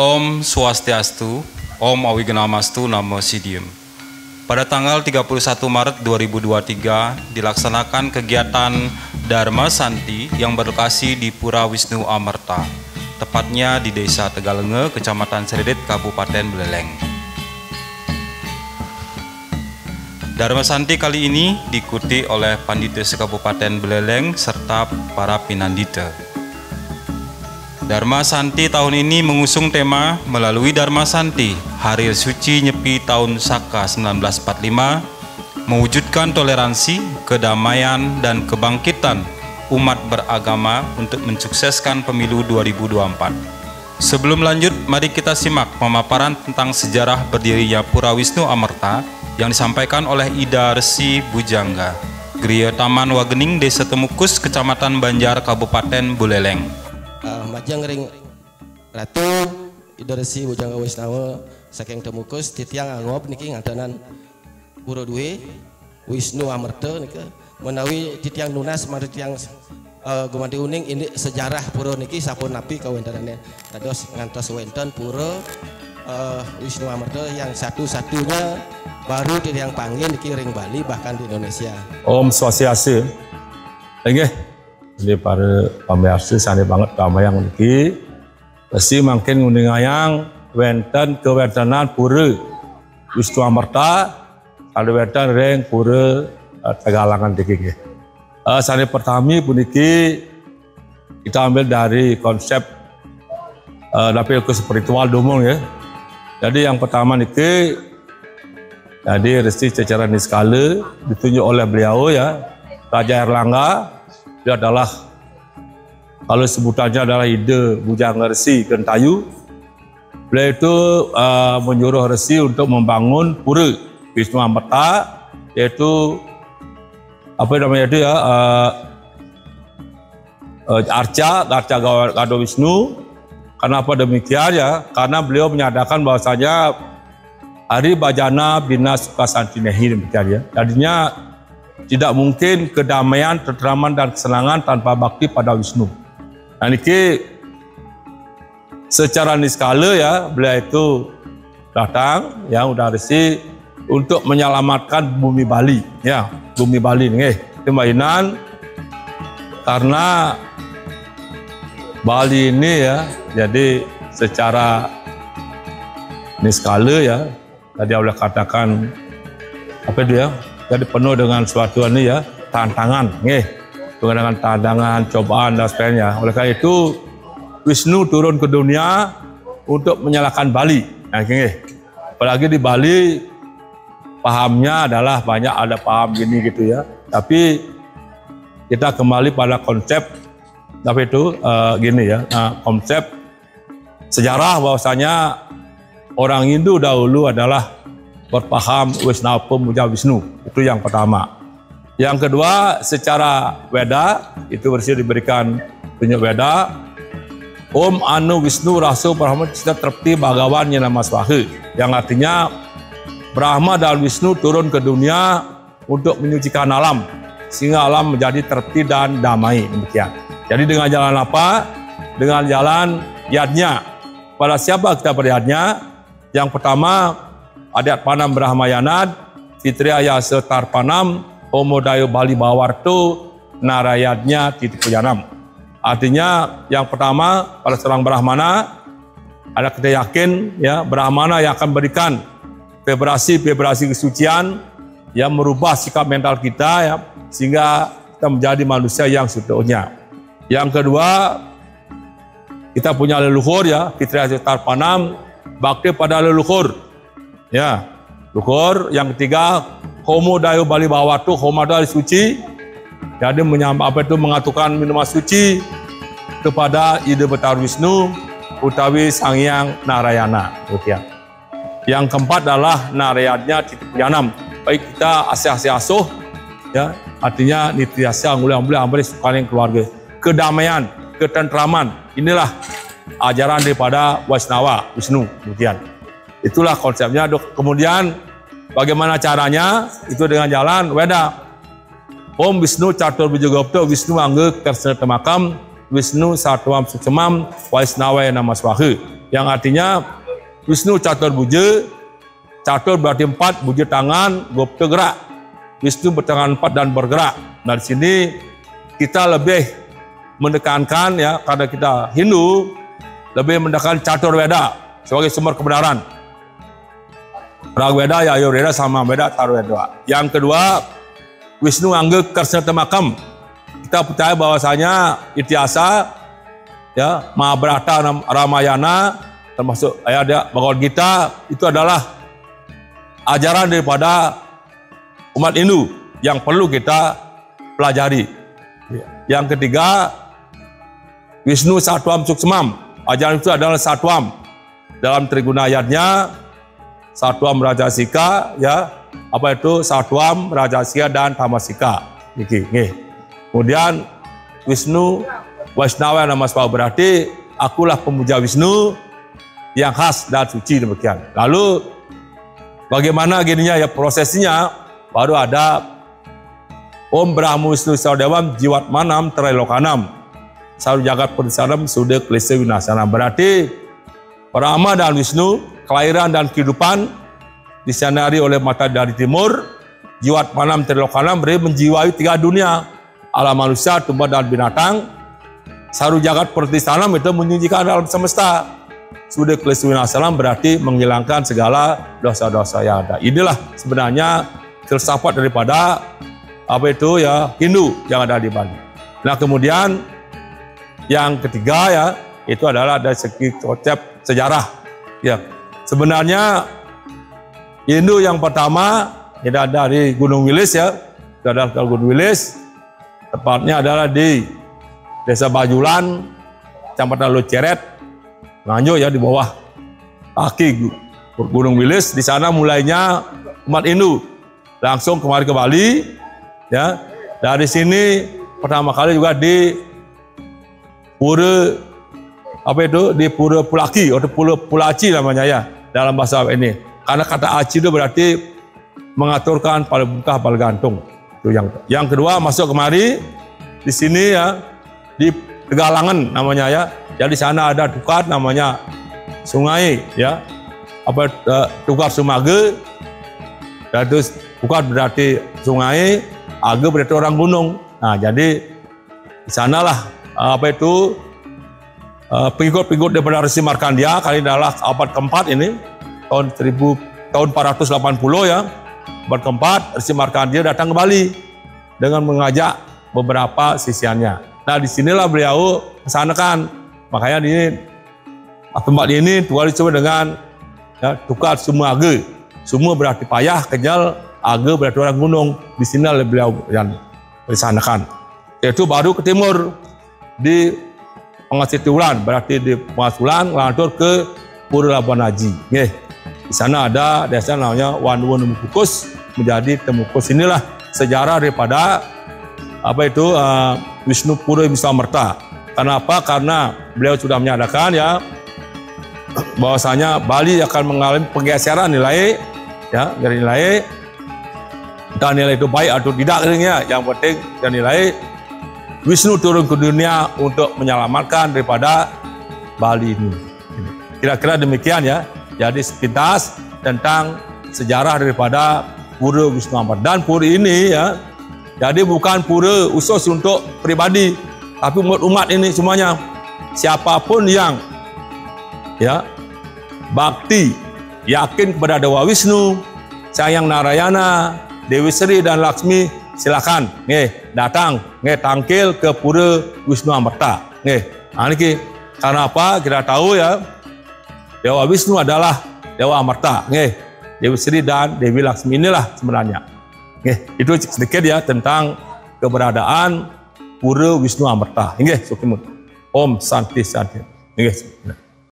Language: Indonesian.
Om Swastiastu, Om Awiganamastu, Namo Siddhiem. Pada tanggal 31 Maret 2023 dilaksanakan kegiatan Dharma Santi yang berlokasi di Pura Wisnu Amerta, tepatnya di Desa Tegalenge, Kecamatan Seridet, Kabupaten Buleleng. Dharma Santi kali ini diikuti oleh Pandita Kabupaten Buleleng serta para Pinandita. Dharma Santi tahun ini mengusung tema melalui Dharma Santi, Hari Suci Nyepi tahun Saka 1945, mewujudkan toleransi, kedamaian, dan kebangkitan umat beragama untuk mensukseskan pemilu 2024. Sebelum lanjut, mari kita simak pemaparan tentang sejarah berdirinya Pura Wisnu Amerta yang disampaikan oleh Ida Resi Bujangga, Griya Taman Wagening, Desa Temukus, Kecamatan Banjar, Kabupaten Buleleng. Majang ring ratu Ida Resi Bujangga Wisnawa saking Temukus titiang angop niki ngadanan Pura Duwe Wisnu Amerta nika menawi titiang nunas mari titiang gumadi uning ini sejarah pura niki sampun napi kawentanane dados ngantos wonten pura Wisnu Amerta yang satu-satunya baru titiang panggil niki ring Bali bahkan di Indonesia. Om Swastiastu. Nggih. Jadi para pemirsa sangat banget kami yang niki pasti makin ngundingayang wenten kewentenan Pura Wisnu Amerta ada wenten ring Pura Tegalangan niki. Sane pertama puniki kita ambil dari konsep dapil spiritual domong ya. Jadi yang pertama niki jadi resi secara niskala ditunjuk oleh beliau ya Raja Erlangga. Dia adalah kalau sebutannya adalah Ida Bujangga Resi Gentayu. Beliau itu menyuruh resi untuk membangun Pura Wisnu Amerta, yaitu apa namanya itu ya Arca Gado Wisnu. Kenapa demikian ya? Karena beliau menyatakan bahwasanya Hari Bajana Bina Sukasantinehi demikian ya. Jadinya tidak mungkin kedamaian, ketenteraman dan kesenangan tanpa bakti pada Wisnu. Nah ini secara niskala ya beliau itu datang ya udah resi untuk menyelamatkan bumi Bali ya bumi Bali nih mainan karena Bali ini ya jadi secara niskala ya tadi oleh katakan apa itu ya jadi penuh dengan suatu ini ya tantangan dengan tantangan cobaan dan sebagainya. Oleh karena itu Wisnu turun ke dunia untuk menyalakan Bali. Nah, apalagi di Bali pahamnya adalah banyak ada paham gini gitu ya. Tapi kita kembali pada konsep tapi itu gini ya. Nah, konsep sejarah bahwasanya orang Hindu dahulu adalah berpaham Wisnawa Pemuja Wisnu. Itu yang pertama. Yang kedua, secara Weda itu bersih diberikan tunjuk Weda Om Anu Wisnu Rasu Brahma Cita Trepti Bhagawan Nama Swaha, yang artinya Brahma dan Wisnu turun ke dunia untuk menyucikan alam sehingga alam menjadi tertib dan damai. Demikian. Jadi dengan jalan apa? Dengan jalan yadnya. Pada siapa kita beryadnya? Yang pertama Adat Panam Brahmayanad, Fitriaya Setar Panam, Homodayo Bali Bawarto, Narayadnya Titik Pujanam. Artinya yang pertama pada seorang Brahmana, ada kita yakin ya Brahmana yang akan berikan vibrasi kesucian yang merubah sikap mental kita ya sehingga kita menjadi manusia yang seutuhnya. Yang kedua kita punya leluhur ya Fitriaya Setar Panam, bakti pada leluhur. Ya, luhur. Yang ketiga, Homo Dayo Bali Bawatu, Homo dari suci. Jadi mengatukan minuman suci kepada Ida Betara Wisnu, utawi Sang Hyang Narayana. Yang keempat adalah Narayadnya Titik Pujanam. Baik kita asih-asih ya, artinya nitiasa mulia-mulia ambil sukaning keluarga. Kedamaian, ketentraman, inilah ajaran daripada Wisnawa Wisnu. Demikian. Itulah konsepnya. Kemudian bagaimana caranya? Itu dengan jalan Weda. Om Wisnu Catur Bijagopta Wisnu Angga Kersana Temakam Wisnu Satwam Sucemam Waisnawa Nama Swaha. yang artinya Wisnu catur buja. Catur berarti 4, buja tangan, gupta gerak. Wisnu bertangan 4 dan bergerak. Nah di sini kita lebih menekankan ya, karena kita Hindu lebih menekankan catur Weda sebagai sumber kebenaran. Pragweda, Ayurveda sama Veda, Tarveda. Yang kedua, Wisnu angga karsana temakam. Kita percaya bahwasanya Ityasa, ya, Mahabharata, Ramayana, termasuk ayat Bhagavad Gita, itu adalah ajaran daripada umat Hindu yang perlu kita pelajari. Yang ketiga, Wisnu Satwam Suksmam. Ajaran itu adalah Satwam. Dalam Triguna ayatnya, Satwam Rajasika, ya, apa itu Satwam, Rajasika dan Tamasika. Kemudian Wisnu Vaishnava nama sebab berarti akulah pemuja Wisnu yang khas dan suci, demikian. Lalu bagaimana gininya ya prosesnya? Baru ada Om Brahma Wisnu Saudewam Jiwatmanam Trailokanam Saru Jagat Purisanam Sude Klese Winasanam. Berarti Brahma dan Wisnu, kelahiran dan kehidupan disinari oleh mata dari timur. Jiwatmanam Trailokanam berarti menjiwai 3 dunia, alam manusia, tumbuh dan binatang. Saru Jagat Purisanam itu menyucikan alam semesta. Sude Klese Winasanam berarti menghilangkan segala dosa-dosa yang ada. Inilah sebenarnya filsafat daripada apa itu ya Hindu yang ada di Bali. Nah kemudian yang ketiga ya itu adalah dari segi konsep sejarah. Ya sebenarnya Hindu yang pertama itu ada di Gunung Wilis ya, itu adalah Gunung Wilis, tepatnya adalah di Desa Bajulan, Kecamatan Luceret, Nganjuk ya, di bawah kaki Gunung Wilis. Di sana mulainya umat Hindu langsung kemari ke Bali, ya. Dari sini pertama kali juga di Pura apa itu, di Pura Pulaki atau Pura Pulaci namanya ya dalam bahasa ini. Karena kata aci itu berarti mengaturkan pada buka pada gantung. Itu yang kedua masuk kemari di sini ya di Tegalangan namanya ya. Jadi di sana ada Tukar namanya sungai ya. Apa Tukar Sumage. Dan itu Tukar berarti sungai, Age berarti orang gunung. Nah, jadi di sanalah apa itu pengikut-pengikut daripada Resi Markandia kali adalah abad keempat ini tahun 480 ya. Abad keempat Resi Markandia datang ke Bali dengan mengajak beberapa sisyannya. Nah, disinilah beliau kesanakan. Makanya di tempat ini Tuhan disebut dengan ya, Tukar Sumage. Semua berarti payah, kenyal, Age berarti orang gunung. Di sini beliau yang disanakan. Yaitu baru ke timur di Pengasitiulan, berarti di Pengasulan lantur ke Pura Labuan Haji. Di sana ada desa namanya Wanduan Temukus, menjadi Temukus. Inilah sejarah daripada apa itu Wisnu Pura Wiswamerta. Kenapa? Karena beliau sudah menyatakan ya bahwasanya Bali akan mengalami penggeseran nilai ya, dari nilai dan nilai itu baik atau tidak ya. Yang penting dan nilai Wisnu turun ke dunia untuk menyelamatkan daripada Bali ini. Kira-kira demikian ya. Jadi sepintas tentang sejarah daripada Pura Wiswamerta. Dan pura ini ya, jadi bukan pura khusus untuk pribadi, tapi umat ini semuanya. Siapapun yang ya bakti, yakin kepada Dewa Wisnu, Sayang Narayana, Dewi Sri dan Laksmi, silakan datang tangkil ke Pura Wiswamerta. Nah, ini karena apa? Kita tahu ya Dewa Wisnu adalah Dewa Amerta, Dewi Sri dan Dewi Laksmi. Inilah sebenarnya. Itu sedikit ya tentang keberadaan Pura Wiswamerta. Sukimut. Om Santi Santi.